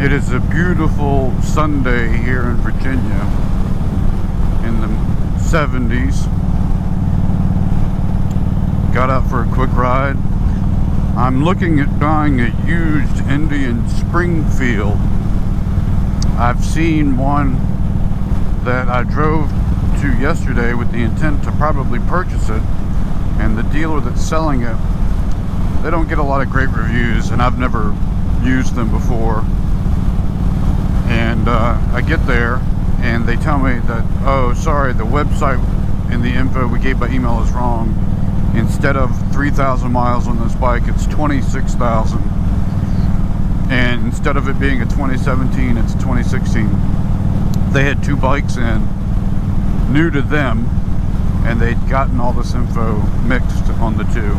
It is a beautiful Sunday here in Virginia in the 70s. Got out for a quick ride. I'm looking at buying a used Indian Springfield. I've seen one that I drove to yesterday with the intent to probably purchase it, and the dealer that's selling it, they don't get a lot of great reviews, and I've never used them before. And I get there and they tell me that, oh, sorry, the website and the info we gave by email is wrong. Instead of 3,000 miles on this bike, it's 26,000. And instead of it being a 2017, it's 2016. They had two bikes in, new to them, and they'd gotten all this info mixed on the two.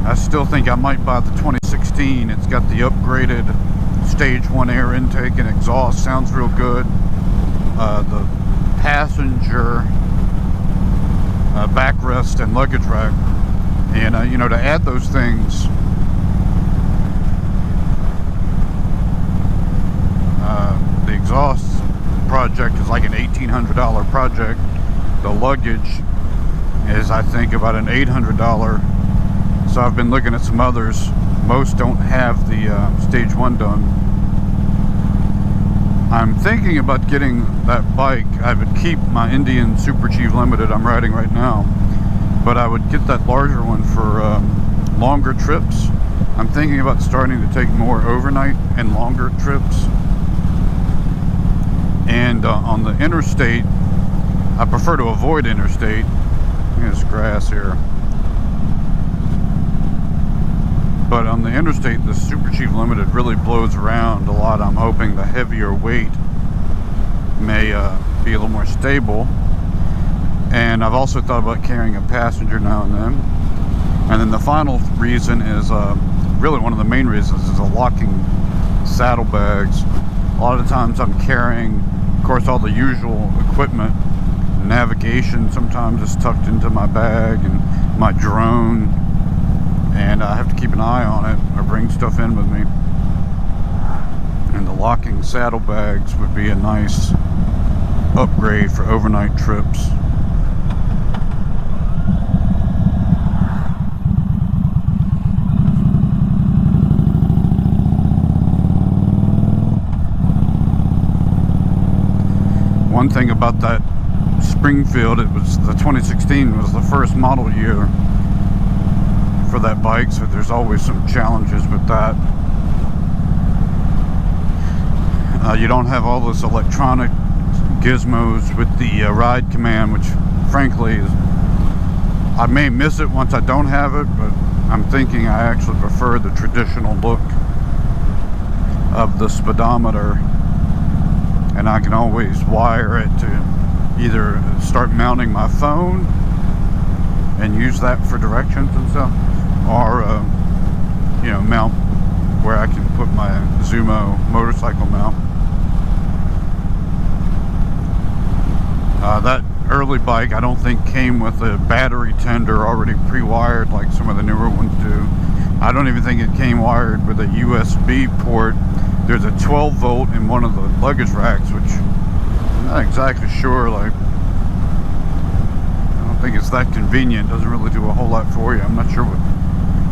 I still think I might buy the 2016. It's got the upgraded stage 1 air intake and exhaust. Sounds real good. The passenger backrest and luggage rack. And, you know, to add those things, the exhaust project is like an $1,800 project. The luggage is, I think, about an $800. So I've been looking at some others. Most don't have the stage 1 done. I'm thinking about getting that bike. I would keep my Indian Super Chief Limited I'm riding right now, but I would get that larger one for longer trips. I'm thinking about starting to take more overnight and longer trips. And on the interstate, I prefer to avoid interstate. There's grass here. But on the interstate, the Super Chief Limited really blows around a lot. I'm hoping the heavier weight may be a little more stable. And I've also thought about carrying a passenger now and then. And then the final reason is, really one of the main reasons, is the locking saddlebags. A lot of the times I'm carrying, of course, all the usual equipment. Navigation sometimes is tucked into my bag, and my drone. And I have to keep an eye on it or bring stuff in with me. And the locking saddlebags would be a nice upgrade for overnight trips. One thing about that Springfield, it was the 2016 was the first model year for that bike, so there's always some challenges with that. You don't have all this electronic gizmos with the ride command, which frankly is, I may miss it once I don't have it, but I'm thinking I actually prefer the traditional look of the speedometer, and I can always wire it to either start mounting my phone and use that for directions and stuff, or you know, mount where I can put my Zumo motorcycle mount. That early bike I don't think came with a battery tender already pre-wired like some of the newer ones do. I don't even think it came wired with a USB port. There's a 12 volt in one of the luggage racks, which I'm not exactly sure, like, I don't think it's that convenient. It doesn't really do a whole lot for you. I'm not sure what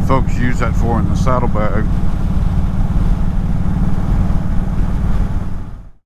folks use that for in the saddlebag.